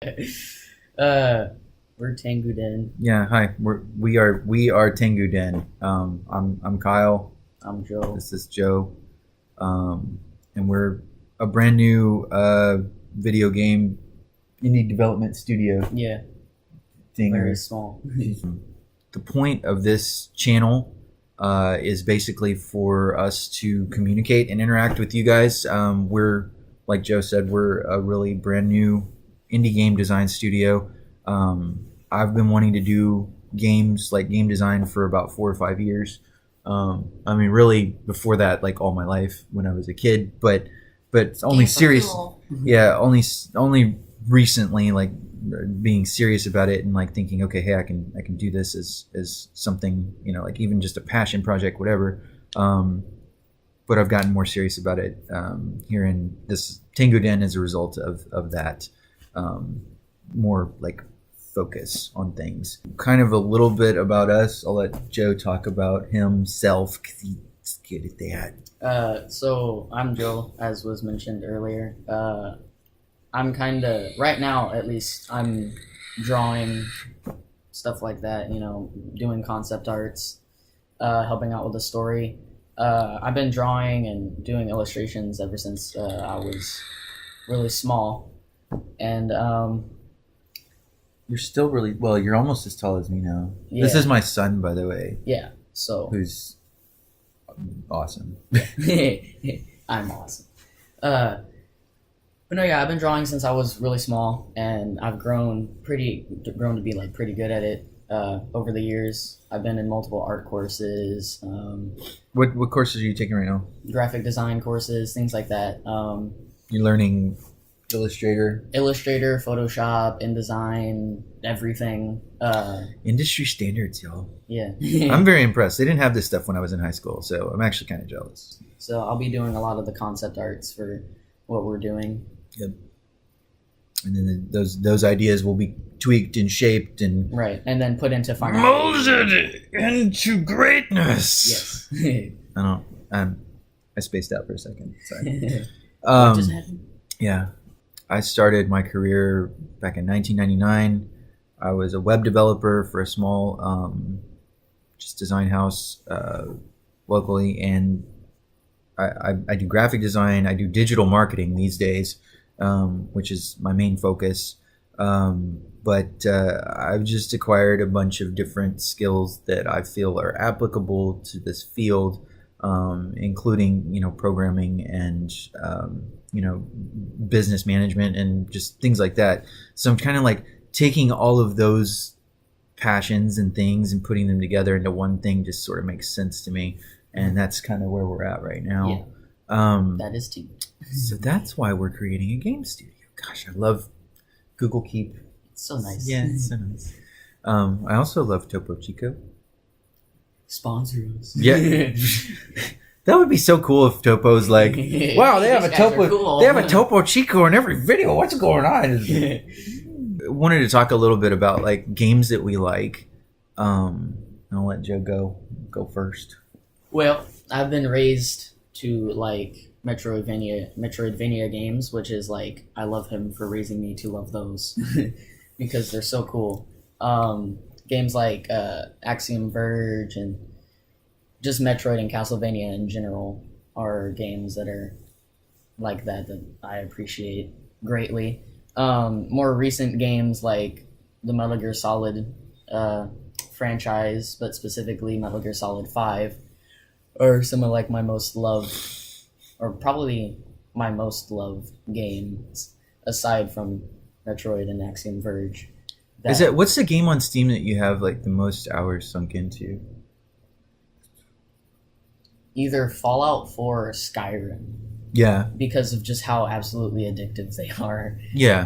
uh, we're Tenguden. Yeah, hi. We are TENGUDEN. I'm Kyle. I'm Joe. This is Joe, and we're a brand new video game indie development studio Yeah, thing. very small. The point of this channel is basically for us to communicate and interact with you guys. We're, like Joe said, we're a really brand new indie game design studio. I've been wanting to do games like game design for about 4 or 5 years. I mean, really before that, like all my life when I was a kid, but it's only serious. Yeah, only recently, like being serious about it and like thinking, okay, hey, I can do this as something, like even just a passion project, whatever. But I've gotten more serious about it here in this Tenguden as a result of that. More like focus on things. Kind of a little bit about us. I'll let Joe talk about himself because he's good at that. So I'm Joe, as was mentioned earlier. I'm kind of right now, at least. I'm drawing stuff like that. Doing concept arts, helping out with the story. I've been drawing and doing illustrations ever since I was really small, and You're still really well. You're almost as tall as me now. yeah, This is my son, by the way, yeah. So who's awesome. I'm awesome. But no, yeah, I've been drawing since I was really small, and I've grown to be like pretty good at it over the years. I've been in multiple art courses, What courses are you taking right now? graphic design courses, things like that. You're learning Illustrator, Illustrator, Photoshop, InDesign, everything. industry standards, y'all. Yeah. I'm very impressed. They didn't have this stuff when I was in high school, so I'm actually kind of jealous. So I'll be doing a lot of the concept arts for what we're doing. Yep. And then those ideas will be tweaked and shaped and Right, and then put into final. molded into greatness. Yes. I don't. I spaced out for a second. Sorry. What just happened? Yeah, I started my career back in 1999. I was a web developer for a small, just design house locally, and I do graphic design. I do digital marketing these days, which is my main focus. But I've just acquired a bunch of different skills that I feel are applicable to this field, including programming and business management and just things like that. So I'm kind of like taking all of those passions and things and putting them together into one thing just sort of makes sense to me, and that's kind of where we're at right now. That is too. So that's why we're creating a game studio. Gosh, I love Google Keep. It's so nice. Yeah, it's so nice. I also love Topo Chico. Sponsor us. Yeah. That would be so cool if Topo's like, wow, they have a These guys are Topo, cool. they have a Topo Chico in every video. What's going on? Wanted to talk a little bit about like games that we like. I'll let Joe go first. Well, I've been raised to like Metroidvania games, which is like I love him for raising me to love those because they're so cool. Games like Axiom Verge and just Metroid and Castlevania in general are games that are like that I appreciate greatly. More recent games like the Metal Gear Solid franchise, but specifically Metal Gear Solid 5, are some of like my most loved, or probably my most loved games aside from Metroid and Axiom Verge. What's the game on Steam that you have like the most hours sunk into? Either Fallout 4 or Skyrim, Yeah. because of just how absolutely addictive they are. Yeah.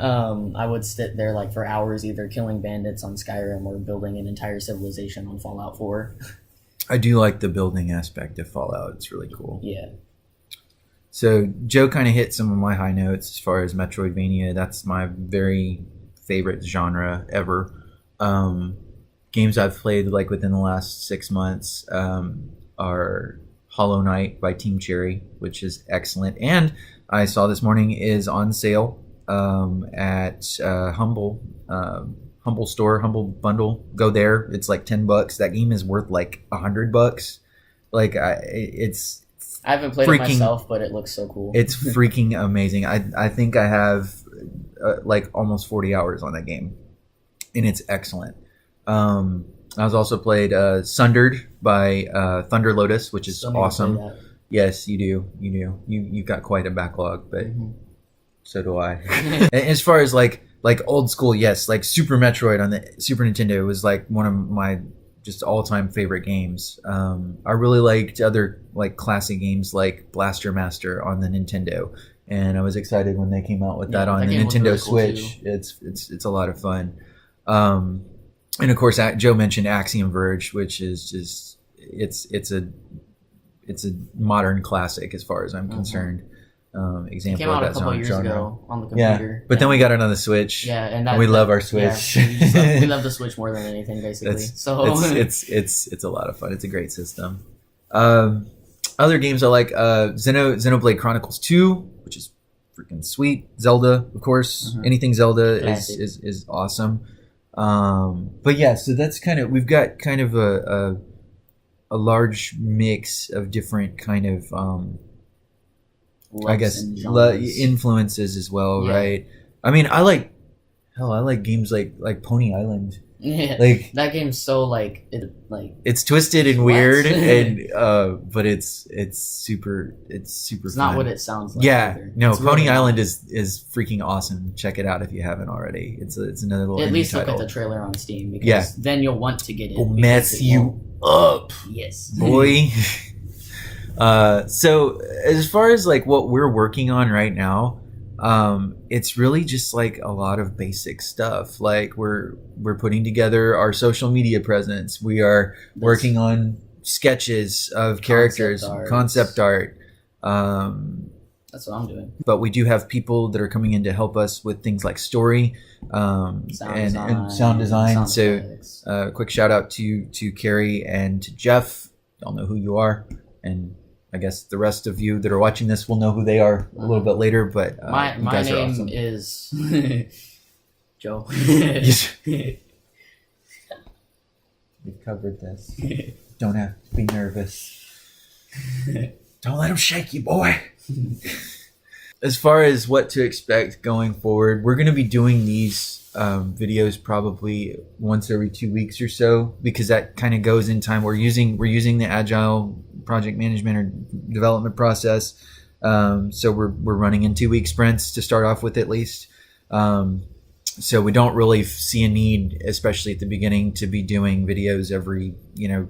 I would sit there like for hours either killing bandits on Skyrim or building an entire civilization on Fallout 4. I do like the building aspect of Fallout. It's really cool. Yeah. So Joe kind of hit some of my high notes as far as Metroidvania. That's my very favorite genre ever. Games I've played like within the last 6 months are Hollow Knight by Team Cherry, which is excellent. And I saw this morning is on sale at Humble Store, Humble Bundle. Go there. It's like $10. That game is worth like $100. Like it's I haven't played it freaking myself, but it looks so cool. it's freaking amazing. I think I have like almost 40 hours on that game, and it's excellent. I was also played Sundered by Thunder Lotus, which is Still need to play awesome. that. Yes, you do. You've got quite a backlog, but so do I. As far as like old school, yes, like Super Metroid on the Super Nintendo was like one of my just all-time favorite games. I really liked other like classic games like Blaster Master on the Nintendo, and I was excited when they came out with that on the game was Nintendo really cool, Switch. It's a lot of fun. And of course, Joe mentioned Axiom Verge, which is just it's a modern classic as far as I'm concerned. It Example came of out a that couple years genre. ago on the Yeah, computer. but then we got it on the Switch. Yeah, and we love our Switch. Yeah, we love the Switch more than anything, basically. It's a lot of fun. It's a great system. Other games I like Xenoblade Chronicles 2, which is freaking sweet. Zelda, of course. Anything Zelda is awesome. But yeah, so that's kind of, we've got kind of a large mix of different kind of I guess influences as well, right? I mean, I like games like Pony Island. Yeah, like that game's so it's twisted and weird, and but it's super it's fun. not what it sounds like. Yeah, either. no, It's Pony really Island not. is freaking awesome. Check it out if you haven't already. It's another little At indie least look title. at the trailer on Steam, because then you'll want to get it. Will because mess it you won't. up, Yes, boy. So as far as like what we're working on right now, it's really just like a lot of basic stuff. Like we're putting together our social media presence. We are working on sketches of characters, concept art. That's what I'm doing. But we do have people that are coming in to help us with things like story, and sound design. So quick shout out to Carrie and to Jeff. Y'all know who you are, and I guess the rest of you that are watching this will know who they are a little bit later. But my guys are name awesome. is Joe. We've covered this. Don't have to be nervous. Don't let them shake you, boy. As far as what to expect going forward, we're going to be doing these videos probably once every 2 weeks or so, because that kind of goes in time. We're using the agile project management or development process, so we're running in 2 week sprints to start off with, at least. So we don't really see a need, especially at the beginning, to be doing videos every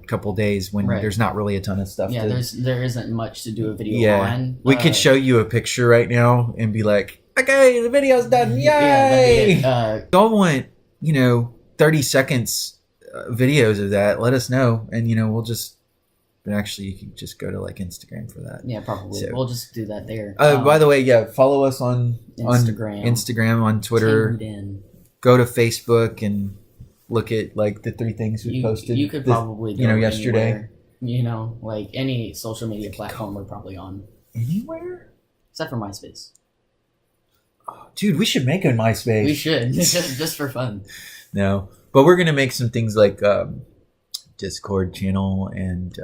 couple days when there's not really a ton of stuff. Yeah, there isn't much to do a video on. We could show you a picture right now and be like, okay, the video's done, yay! Y'all want 30 seconds videos of that, let us know, and we'll just. But actually, you can just go to like Instagram for that. Yeah, probably. So, we'll just do that there. By the way, follow us on Instagram, on Twitter. TENGUDEN. Go to Facebook and look at like the 3 things we posted. You could probably go yesterday. Anywhere, like any social media platform, we're probably on. Anywhere, except for MySpace. Oh, dude, we should make a MySpace. We should just for fun. No, but we're gonna make some things like. Discord channel and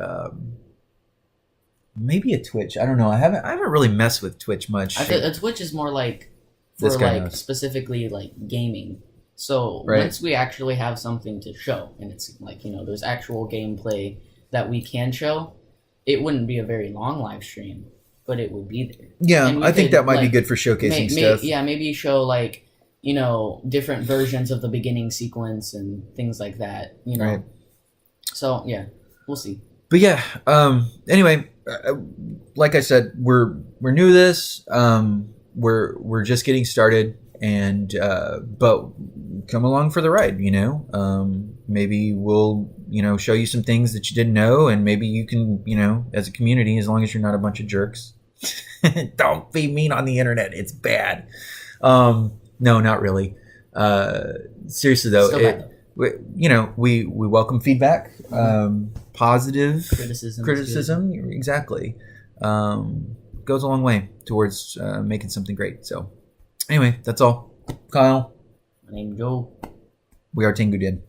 maybe a Twitch. I don't know. I haven't really messed with Twitch much. A Twitch is more like for like specifically like gaming. So once we actually have something to show, and it's like there's actual gameplay that we can show, it wouldn't be a very long live stream, but it would be there. Yeah, I think that might be good for showcasing stuff. Yeah, maybe show like different versions of the beginning sequence and things like that. Right. So yeah, we'll see. But yeah, anyway, like I said, we're new to this. We're just getting started, and but come along for the ride. Maybe we'll show you some things that you didn't know, and maybe you can as a community, as long as you're not a bunch of jerks. Don't be mean on the internet; it's bad. No, not really. Seriously though, we welcome feedback, positive criticism, exactly, goes a long way towards making something great. So Anyway, that's all. Kyle, My name's Joe. we are Tenguden.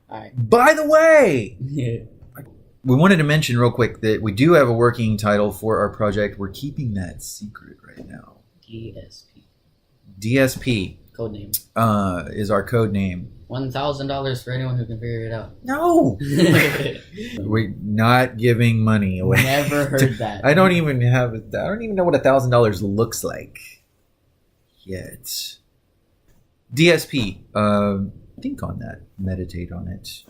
All right. By the way, Yeah. we wanted to mention real quick that we do have a working title for our project. We're keeping that secret right now. DSP. DSP Codename. is our code name. $1,000 for anyone who can figure it out. No, we're not giving money away. Never heard that. I don't even know what $1,000 looks like yet. DSP. Think on that. Meditate on it.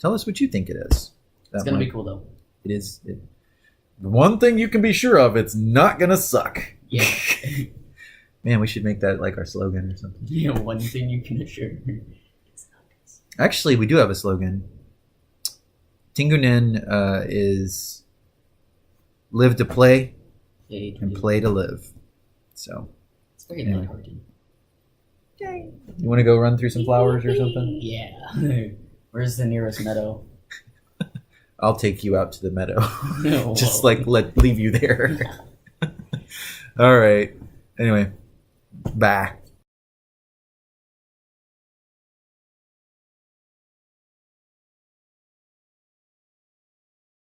Tell us what you think it is. It's gonna be cool though. It is. The one thing you can be sure of, it's not gonna suck. Yeah. Man, we should make that like our slogan or something. Yeah. One thing you can assure. Actually, we do have a slogan. Tenguden is live to play and play to live. So, it's very anyway. lighthearted. You want to go run through some flowers or something? Yeah. Where's the nearest meadow? I'll take you out to the meadow. Whoa. Just like leave you there. All right. Anyway, bye.